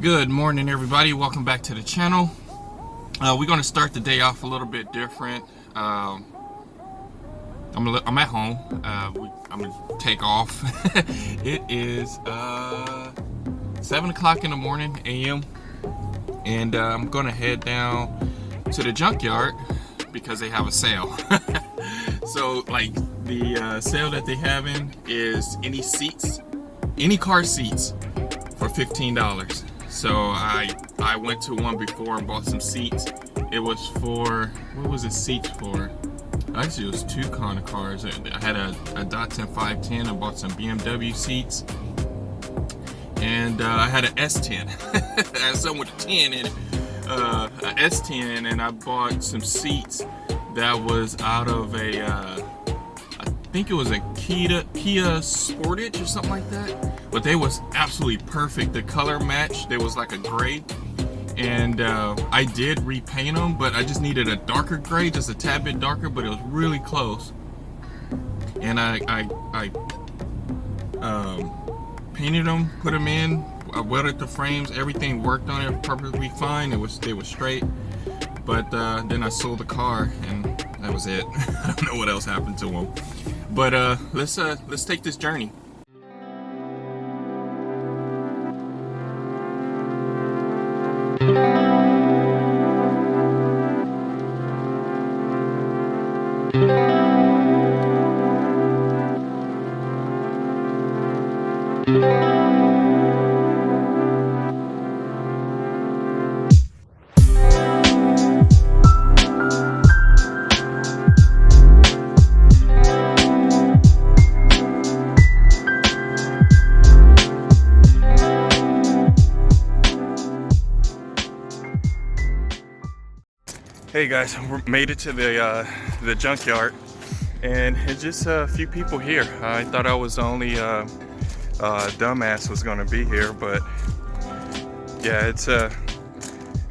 Good morning, everybody. Welcome back to the channel. We're going to start the day off a little bit different. I'm at home. I'm going to take off. It is 7 o'clock in the morning a.m. and I'm going to head down to the junkyard because they have a sale. So like the sale that they having is any car seats for $15. So I went to one before and bought some seats. It was for, what was the seats for? Actually, it was two kind of cars. I had a Datsun 510 and bought some BMW seats. And I had an S10. I had some with a 10 in it. An S10, and I bought some seats that was out of a, I think it was a Kia Sportage or something like that. But they was absolutely perfect. The color match, they was like a gray. And I did repaint them, but I just needed a darker gray, just a tad bit darker, but it was really close. And I painted them, put them in, I welded the frames, everything worked on it perfectly fine. They were straight. But then I sold the car, and that was it. I don't know what else happened to them. But let's take this journey. Hey guys, we made it to the junkyard, and it's just a few people here. I thought I was the only dumbass was gonna be here, but yeah, it's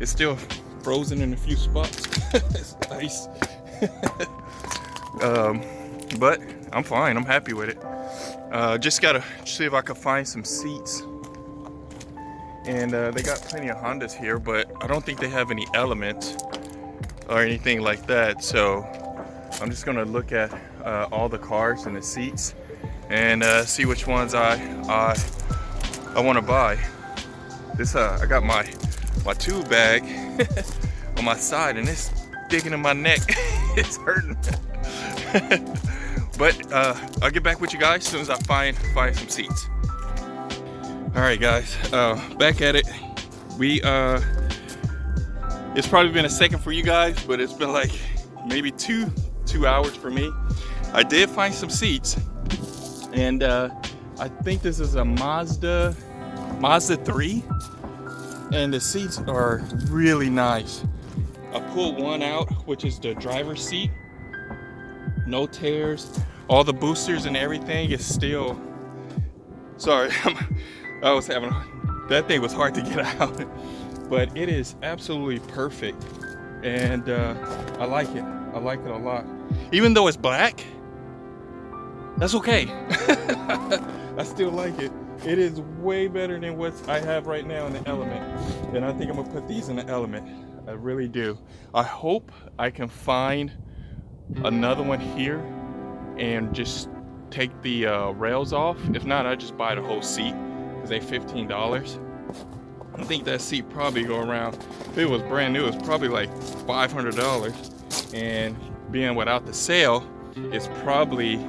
still frozen in a few spots. It's nice. But I'm fine. I'm happy with it. Just gotta see if I can find some seats. And they got plenty of Hondas here, but I don't think they have any Elements or anything like that. So I'm just gonna look at all the cars and the seats and see which ones I want to buy. This I got my tube bag on my side, and it's digging in my neck. It's hurting. But I'll get back with you guys as soon as I find some seats. All right, guys, back at it. It's probably been a second for you guys, but it's been like maybe two hours for me. I did find some seats, and I think this is a Mazda 3, and the seats are really nice. I pulled one out, which is the driver's seat. No tears. All the boosters and everything is still. Sorry, that thing was hard to get out. But it is absolutely perfect, and I like it. I like it a lot. Even though it's black, that's okay. I still like it. It is way better than what I have right now in the Element, and I think I'm gonna put these in the Element. I really do. I hope I can find another one here and just take the rails off. If not, I just buy the whole seat because they $15. I think that seat probably go around, if it was brand new, it's probably like $500. And being without the sale, it's probably,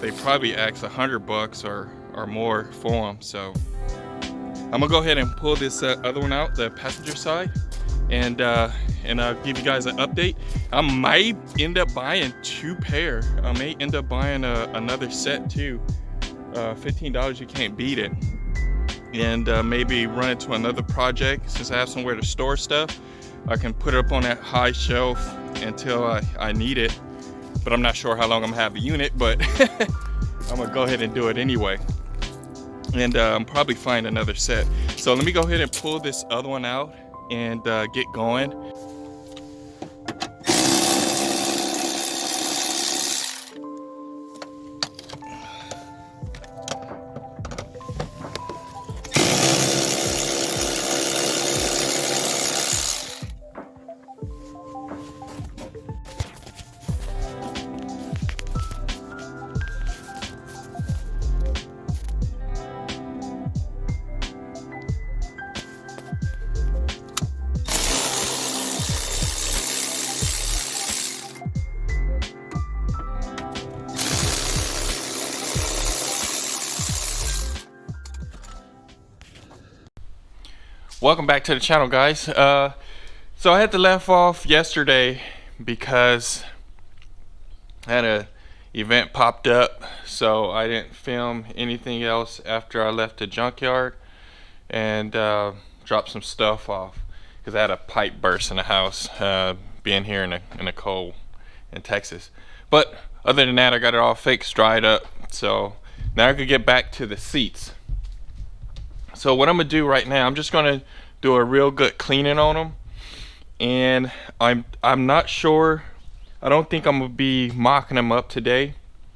they probably ask $100 or more for them. So I'm gonna go ahead and pull this other one out, the passenger side, and I'll give you guys an update. I might end up buying two pair. I may end up buying another set too. $15, you can't beat it. And maybe run it to another project. Since I have somewhere to store stuff, I can put it up on that high shelf until I need it. But I'm not sure how long I'm gonna have the unit, but I'm gonna go ahead and do it anyway. And probably find another set. So let me go ahead and pull this other one out and get going. Welcome back to the channel, guys. So I had to left off yesterday because I had a event popped up, so I didn't film anything else after I left the junkyard and dropped some stuff off because I had a pipe burst in the house, being here in the cold in Texas. But other than that, I got it all fixed, dried up, so now I could get back to the seats. So what I'm gonna do right now, I'm just gonna do a real good cleaning on them, and I'm not sure. I don't think I'm gonna be mocking them up today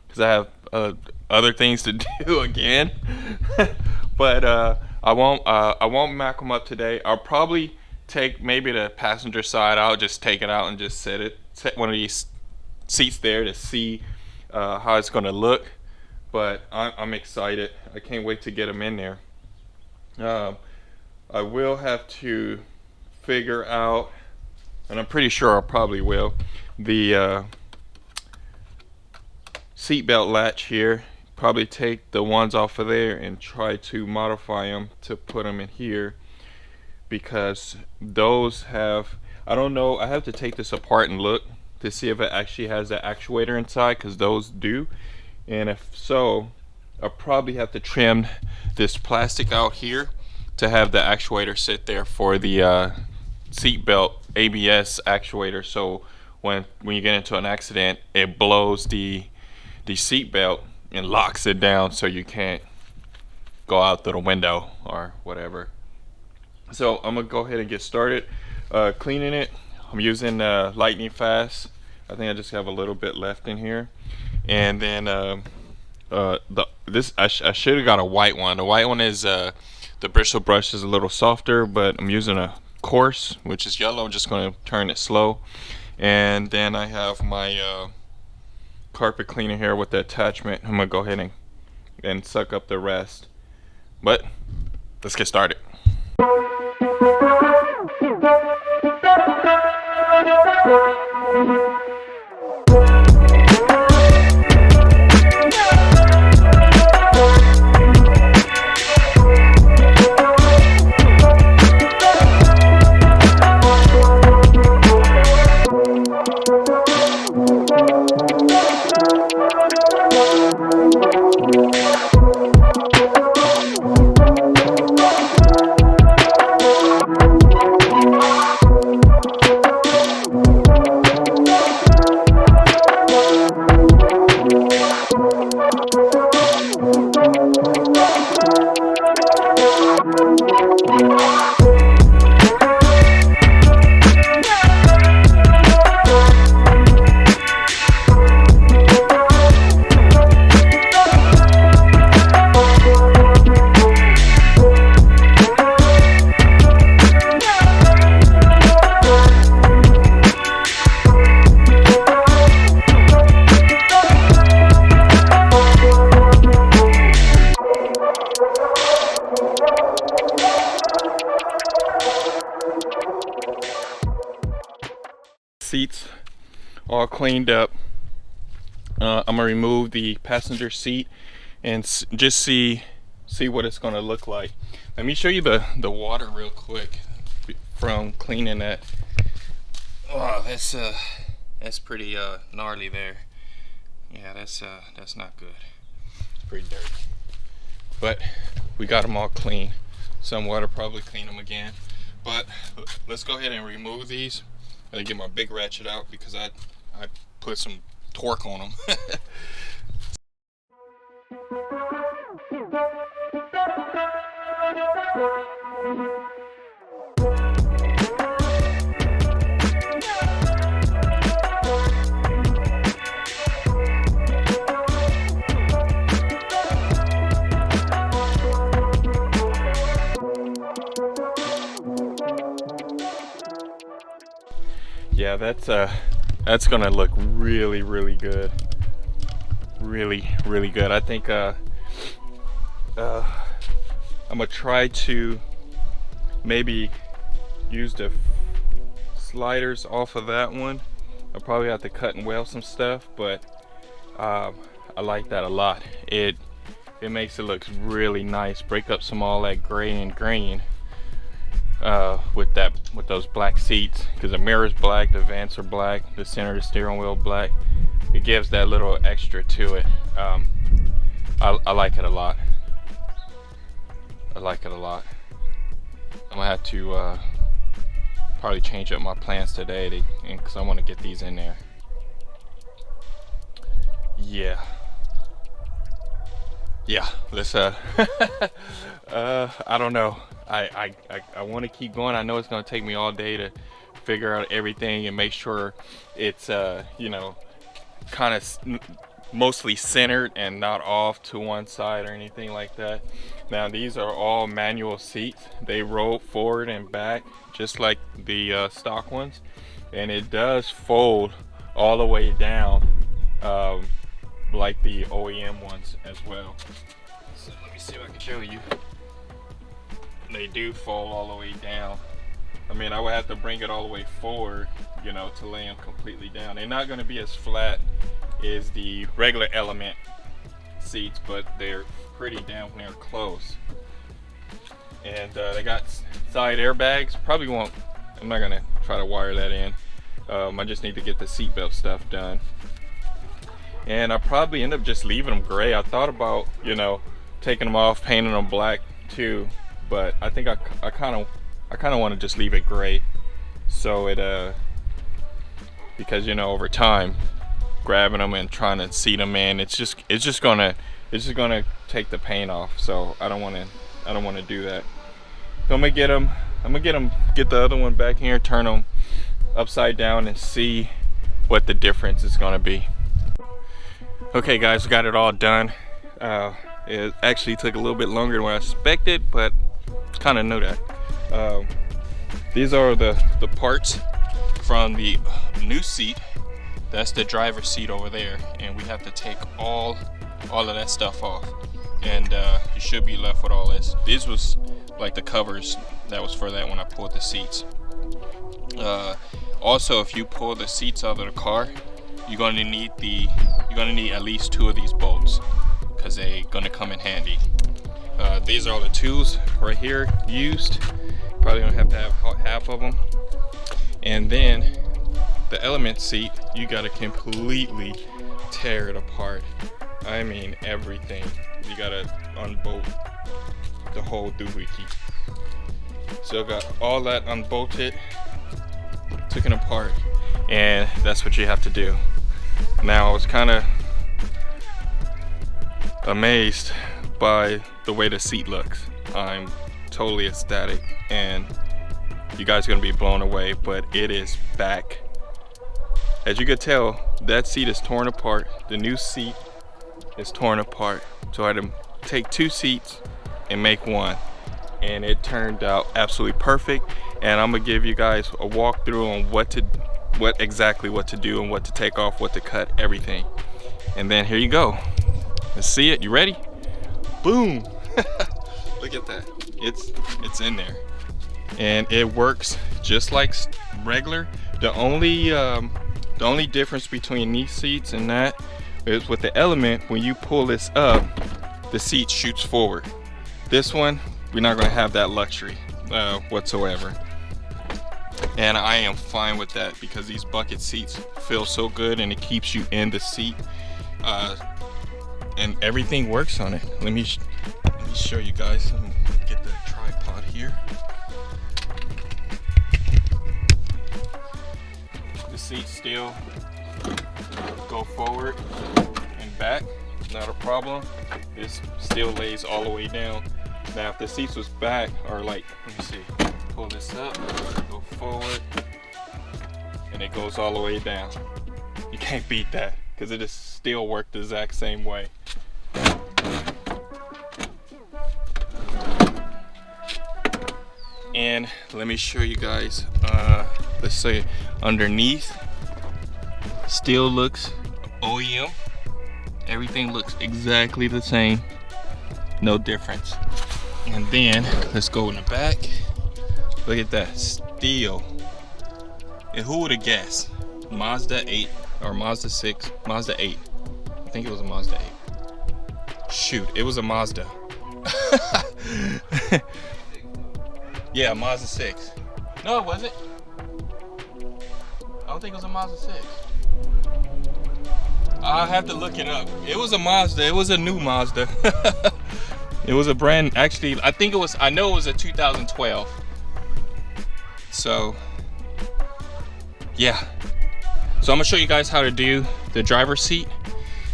because I have other things to do again. But I won't mock them up today. I'll probably take maybe the passenger side. I'll just take it out and just set one of these seats there to see how it's gonna look. But I'm excited. I can't wait to get them in there. I will have to figure out, and I'm pretty sure I probably will, the seatbelt latch here. Probably take the ones off of there and try to modify them to put them in here, because those have, I don't know, I have to take this apart and look to see if it actually has that actuator inside, because those do. And if so, I'll probably have to trim this plastic out here to have the actuator sit there for the seat belt ABS actuator, so when you get into an accident, it blows the seat belt and locks it down so you can't go out through the window or whatever. So I'm gonna go ahead and get started cleaning it. I'm using lightning fast. I think I just have a little bit left in here, and then I should have got a white one. The white one is the bristle brush is a little softer, but I'm using a coarse, which is yellow. I'm just going to turn it slow. And then I have my carpet cleaner here with the attachment. I'm going to go ahead and suck up the rest. But let's get started. Seats all cleaned up. I'm gonna remove the passenger seat and just see what it's gonna look like. Let me show you the water real quick from cleaning that. Oh, that's pretty gnarly there. Yeah, that's not good. It's pretty dirty, but we got them all clean. Some water probably clean them again, but let's go ahead and remove these. I gotta get my big ratchet out because I put some torque on them. Yeah, that's gonna look really good. Really good. I think I'm gonna try to maybe use the sliders off of that one. I'll probably have to cut and weld some stuff, but I like that a lot. It makes it look really nice. Break up some all that gray and grain. with those black seats, because the mirror's black, the vents are black, the center of the steering wheel black. It gives that little extra to it. I like it a lot. I like it a lot. I'm gonna have to probably change up my plans today because I want to get these in there. Yeah, let's I don't know. I want to keep going. I know it's gonna take me all day to figure out everything and make sure it's you know, kind of mostly centered and not off to one side or anything like that. Now these are all manual seats. They roll forward and back just like the stock ones, and it does fold all the way down like the OEM ones as well. So let me see if I can show you. They do fold all the way down. I mean, I would have to bring it all the way forward, you know, to lay them completely down. They're not going to be as flat as the regular Element seats, but they're pretty down when they're close. And they got side airbags. Probably won't, I'm not going to try to wire that in. I just need to get the seatbelt stuff done. And I probably end up just leaving them gray. I thought about, you know, taking them off, painting them black too, but I think I kind of want to just leave it gray, so it because, you know, over time grabbing them and trying to seat them in, it's just gonna take the paint off. So I don't want to do that. So I'm gonna get the other one back here, turn them upside down, and see what the difference is gonna be. Okay guys, we got it all done. It actually took a little bit longer than what I expected, but kind of knew that. These are the parts from the new seat. That's the driver's seat over there, and we have to take all of that stuff off, and you should be left with all this. This was like the covers that was for that when I pulled the seats. Also, if you pull the seats out of the car, you're gonna need at least 2 of these bolts, because they're gonna come in handy. These are all the tools right here used. Probably gonna have to have half of them. And then the Element seat, you gotta completely tear it apart. I mean everything. You gotta unbolt the whole doohickey. So I got all that unbolted, took it apart, and that's what you have to do. Now I was kind of amazed by the way the seat looks. I'm totally ecstatic, and you guys are gonna be blown away, but it is back. As you could tell, that seat is torn apart. The new seat is torn apart. So I had to take 2 seats and make one, and it turned out absolutely perfect. And I'm gonna give you guys a walkthrough on what exactly what to do and what to take off, what to cut, everything. And then here you go. Let's see it. You ready? Boom. Look at that. It's in there, and it works just like regular. The only difference between these seats and that is with the Element, when you pull this up, the seat shoots forward. This one, we're not gonna have that luxury whatsoever. And I am fine with that, because these bucket seats feel so good and it keeps you in the seat. And everything works on it. Let me show you guys. Let me get the tripod here. The seats still go forward and back, not a problem. This still lays all the way down. Now if the seats was back, or like, let me see, pull this up, go forward, and it goes all the way down. You can't beat that, because it is still worked the exact same way. And let me show you guys, let's say underneath, still looks OEM. Everything looks exactly the same, no difference. And then let's go in the back. Look at that, steel. And who would have guessed? Mazda 8 or Mazda 6, Mazda 8. I think it was a Mazda 8. Shoot, it was a Mazda. Yeah, Mazda 6. No, it wasn't. I don't think it was a Mazda 6. I'll have to look it up. It was a Mazda. It was a new Mazda. It was a brand, actually, I think it was, I know it was a 2012. So, yeah. So I'm gonna show you guys how to do the driver's seat,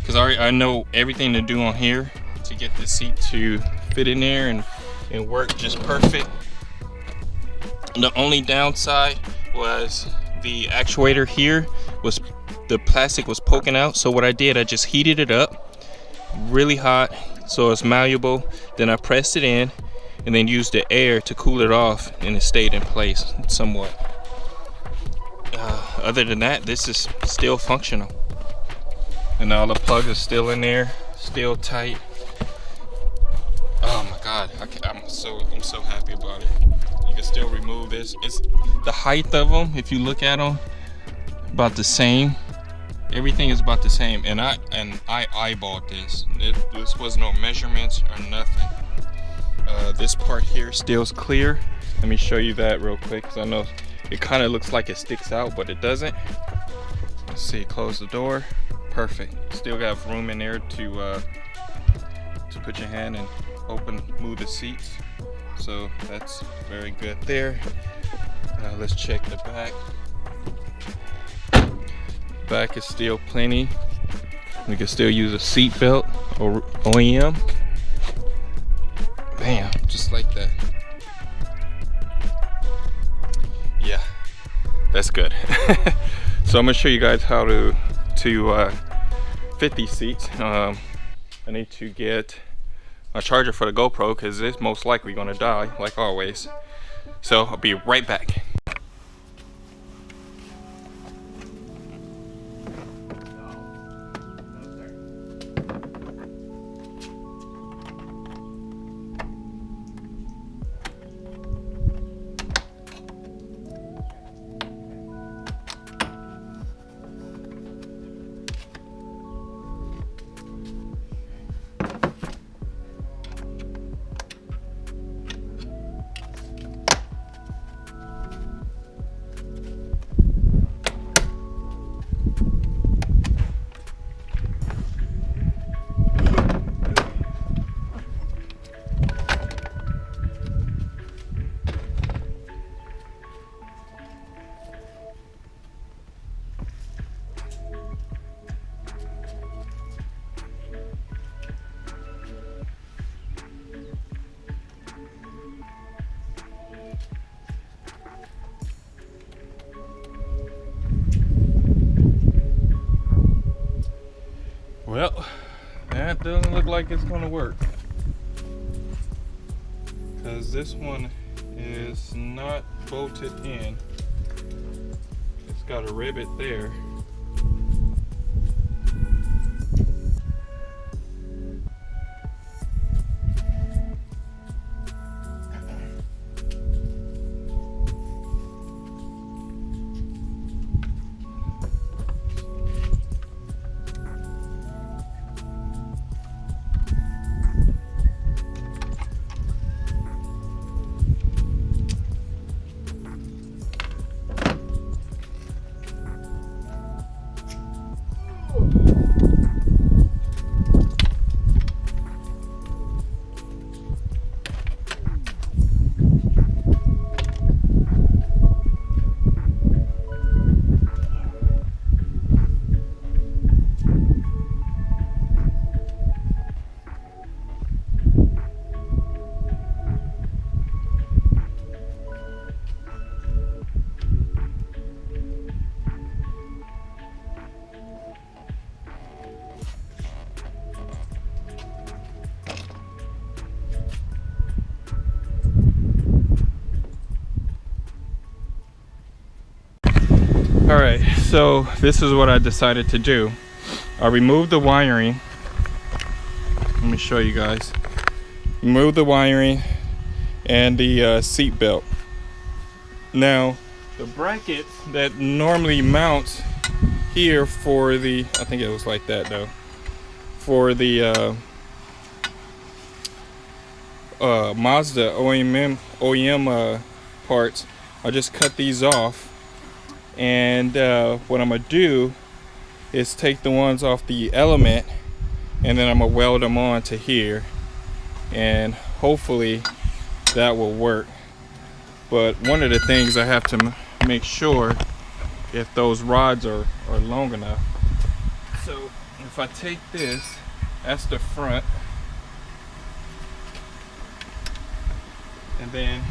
because I know everything to do on here to get the seat to fit in there and work just perfect. The only downside was the actuator here was, the plastic was poking out. So what I did, I just heated it up really hot so it's malleable. Then I pressed it in and then used the air to cool it off, and it stayed in place somewhat. Other than that, this is still functional. And all the plugs are still in there, still tight. Oh my God, I'm so happy about it. You can still remove this. It's the height of them, if you look at them, about the same. Everything is about the same, and I eyeballed this. This was no measurements or nothing. This part here still is clear. Let me show you that real quick, because I know it kind of looks like it sticks out, but it doesn't. Let's see, close the door. Perfect. Still got room in there to put your hand and move the seats. So that's very good there. Let's check the back. Back is still plenty. We can still use a seat belt or OEM. Bam, just like that. Yeah, that's good. So I'm gonna show you guys how to fit these seats. I need to get a charger for the GoPro, because it's most likely gonna die, like always. So I'll be right back. Well, that doesn't look like it's gonna work, because this one is not bolted in. It's got a rivet there. All right, so this is what I decided to do. I removed the wiring. Let me show you guys. Remove the wiring and the seat belt. Now, the bracket that normally mounts here for the, I think it was like that though, for the Mazda OEM parts. I'll just cut these off, and what I'm gonna do is take the ones off the element, and then I'm gonna weld them on to here, and hopefully that will work. But one of the things I have to make sure if those rods are long enough. So if I take this, that's the front, and then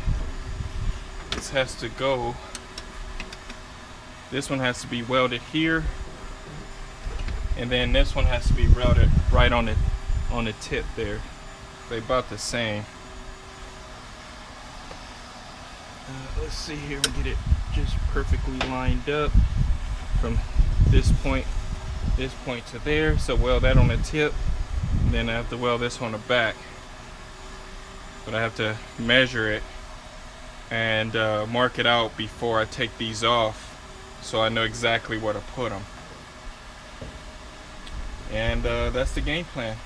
this has to go, this one has to be welded here, and then this one has to be welded right on the tip there. They're about the same. Let's see here, we get it just perfectly lined up from this point to there. So weld that on the tip, and then I have to weld this on the back. But I have to measure it and mark it out before I take these off, so I know exactly where to put them. And that's the game plan.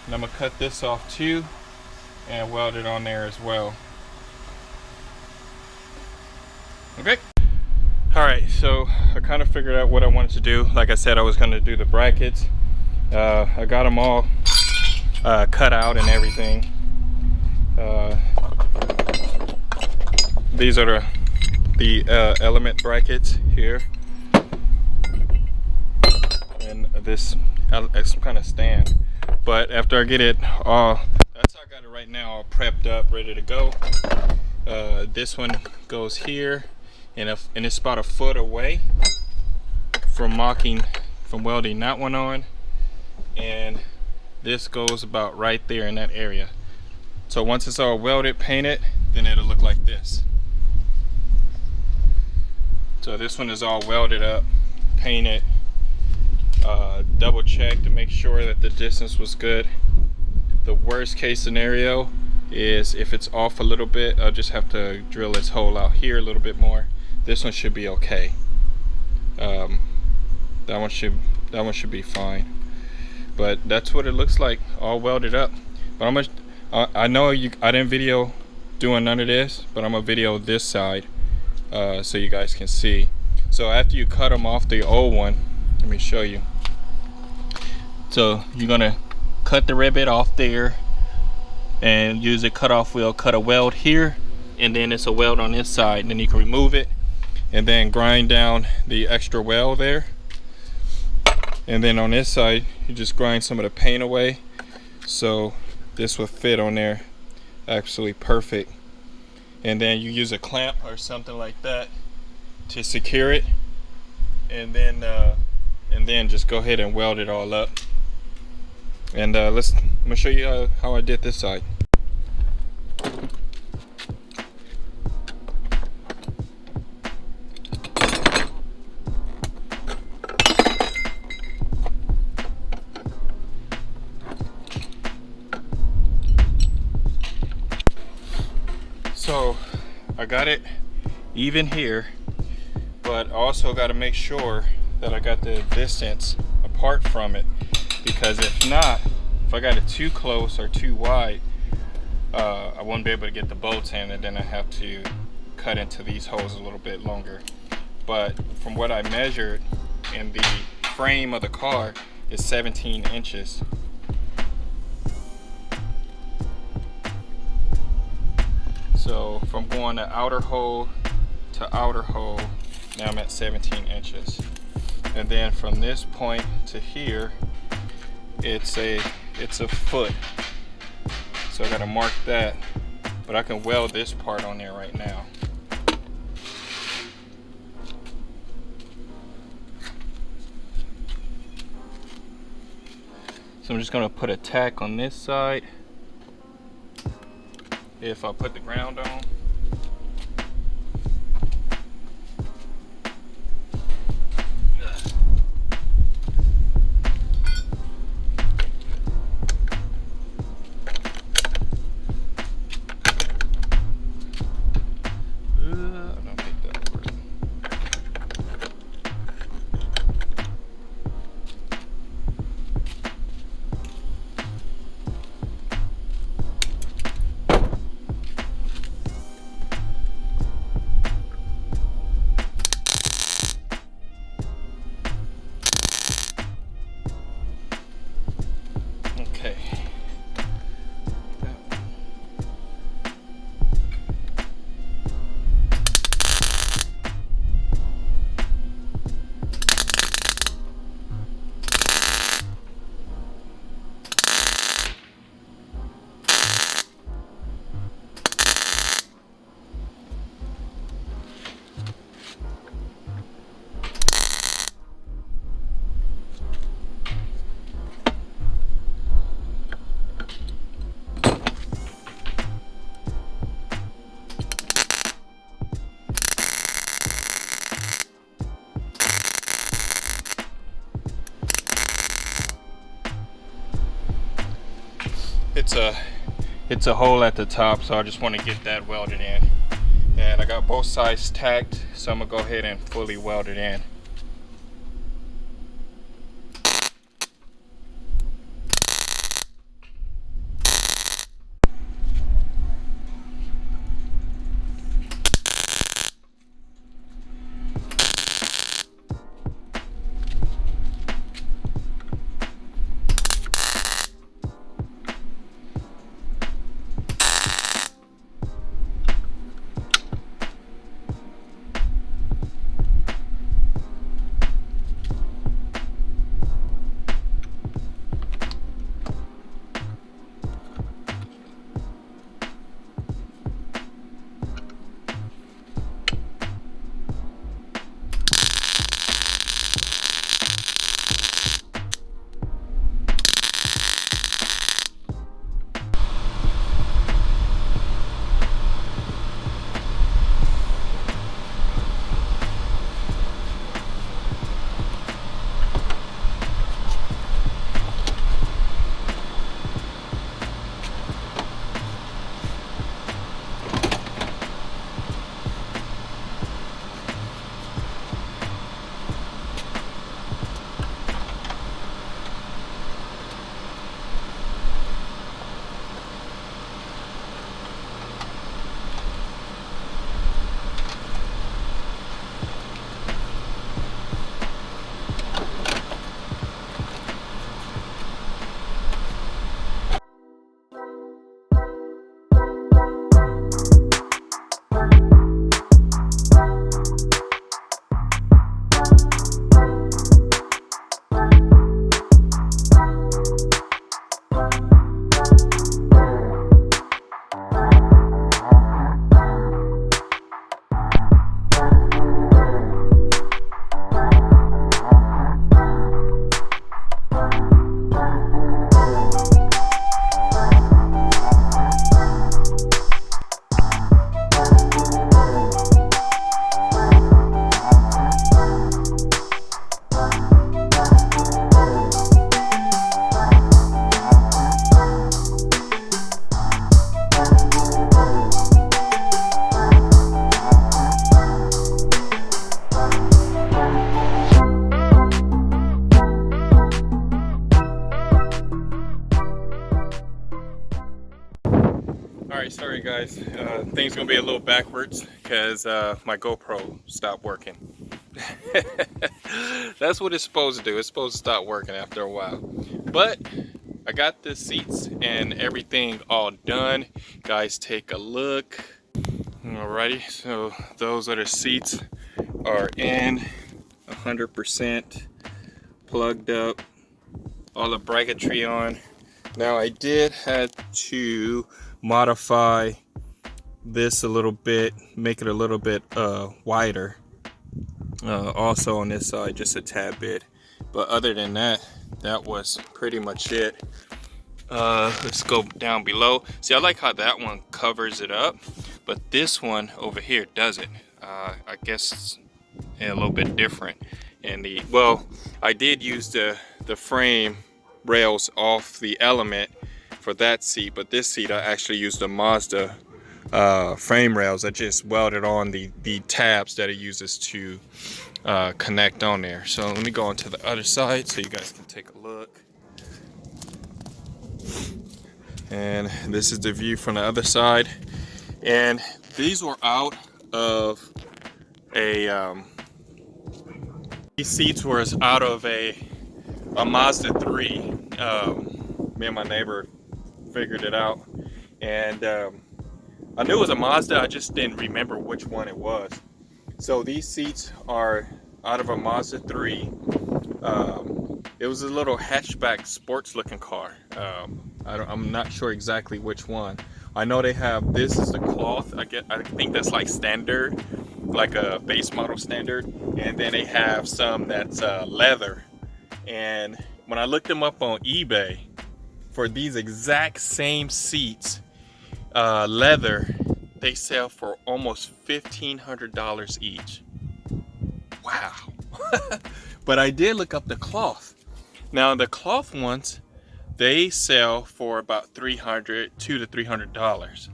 And I'm gonna cut this off too and weld it on there as well. Okay. Alright, so I kind of figured out what I wanted to do. Like I said, I was going to do the brackets. I got them all cut out and everything. These are the element brackets here. And this some kind of stand. But after I get it all, that's how I got it right now, all prepped up, ready to go. This one goes here. And it's about a foot away from welding that one on, and this goes about right there in that area. So once it's all welded, painted, then it'll look like this. So this one is all welded up, painted, double checked to make sure that the distance was good. The worst case scenario is if it's off a little bit, I'll just have to drill this hole out here a little bit more. This one should be okay. That one should be fine. But that's what it looks like, all welded up. But I know I didn't video doing none of this, but I'm gonna video this side so you guys can see. So after you cut them off the old one, let me show you. So you're gonna cut the rivet off there and use a cutoff wheel, cut a weld here, and then it's a weld on this side, and then you can remove it and then grind down the extra weld there. And then on this side, you just grind some of the paint away, so this will fit on there absolutely perfect. And then you use a clamp or something like that to secure it, and then just go ahead and weld it all up. And I'm gonna show you how I did this side. So I got it even here, but also got to make sure that I got the distance apart from it, because if not, if I got it too close or too wide, I won't be able to get the bolts in, and then I have to cut into these holes a little bit longer. But from what I measured in the frame of the car, is 17 inches. So from going to outer hole to outer hole, now I'm at 17 inches. And then from this point to here, it's a foot. So I gotta mark that, but I can weld this part on there right now. So I'm just gonna put a tack on this side. If I put the ground on, it's a hole at the top, so I just want to get that welded in. And I got both sides tacked, so I'm gonna go ahead and fully weld it in. Alright, sorry guys, things gonna be a little backwards because my GoPro stopped working. That's what it's supposed to do. It's supposed to stop working after a while. But I got the seats and everything all done. Guys, take a look. Alrighty, so those other seats are in 100% plugged up, all the bracketry on. Now I did have to modify this a little bit, make it a little bit wider. Also on this side, just a tad bit. But other than that, that was pretty much it. Let's go down below. See, I like how that one covers it up, but this one over here doesn't. I guess it's a little bit different. And well, I did use the frame rails off the Element for that seat, but this seat I actually used the Mazda frame rails. I just welded on the tabs that it uses to connect on there. So let me go on to the other side so you guys can take a look. And this is the view from the other side. And these were out of a these seats were out of a Mazda 3. Me and my neighbor figured it out, and I knew it was a Mazda, I just didn't remember which one it was. So these seats are out of a Mazda 3. It was a little hatchback sports looking car. I'm not sure exactly which one. I know they have, this is the cloth. I think that's like standard, like a base model standard. And then they have some that's leather. And when I looked them up on eBay, for these exact same seats, leather, they sell for almost $1,500 each. Wow. But I did look up the cloth. Now the cloth ones, they sell for about $200 to $300.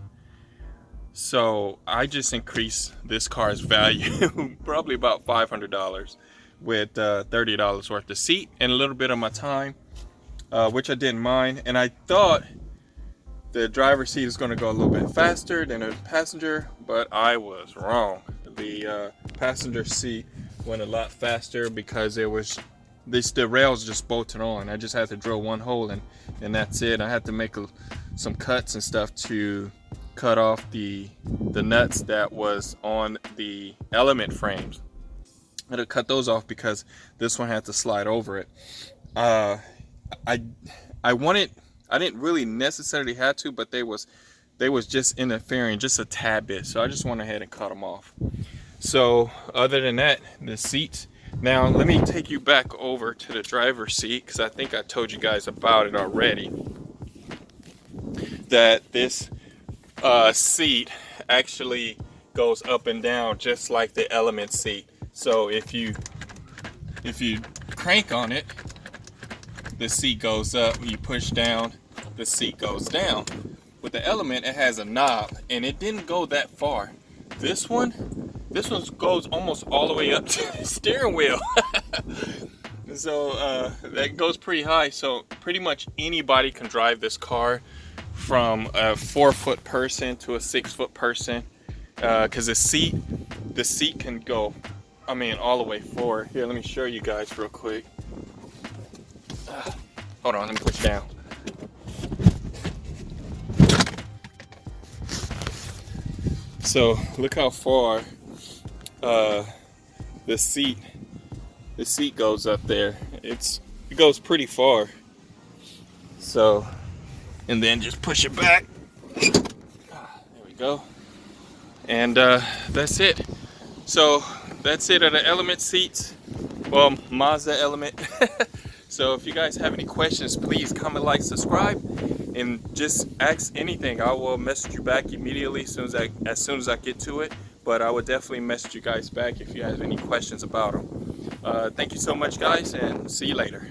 So I just increased this car's value probably about $500 with $30 worth of seat and a little bit of my time, which I didn't mind. And I thought the driver's seat is going to go a little bit faster than a passenger, but I was wrong. The passenger seat went a lot faster because it was the rails just bolted on. I just had to drill one hole and that's it. I had to make some cuts and stuff to cut off the nuts that was on the element frames. I had to cut those off because this one had to slide over it. I didn't really necessarily have to, but they was just interfering just a tad bit, so I just went ahead and cut them off. So other than that, the seats. Now let me take you back over to the driver's seat, because I think I told you guys about it already, that this seat actually goes up and down just like the element seat. So if you crank on it, the seat goes up. When you push down, the seat goes down. With the element, it has a knob, and it didn't go that far. This one goes almost all the way up to the steering wheel. So that goes pretty high. So pretty much anybody can drive this car, from a 4-foot person to a 6-foot person, because the seat can go, I mean, all the way forward. Here, let me show you guys real quick. Hold on, let me push down. So look how far the seat goes up there. It goes pretty far. So, and then just push it back. There we go. And that's it. So that's it of the element seats. Well, Mazda element. So if you guys have any questions, please comment, like, subscribe, and just ask anything. I will message you back immediately as soon as I get to it. But I would definitely message you guys back if you have any questions about them. Thank you so much, guys, and see you later.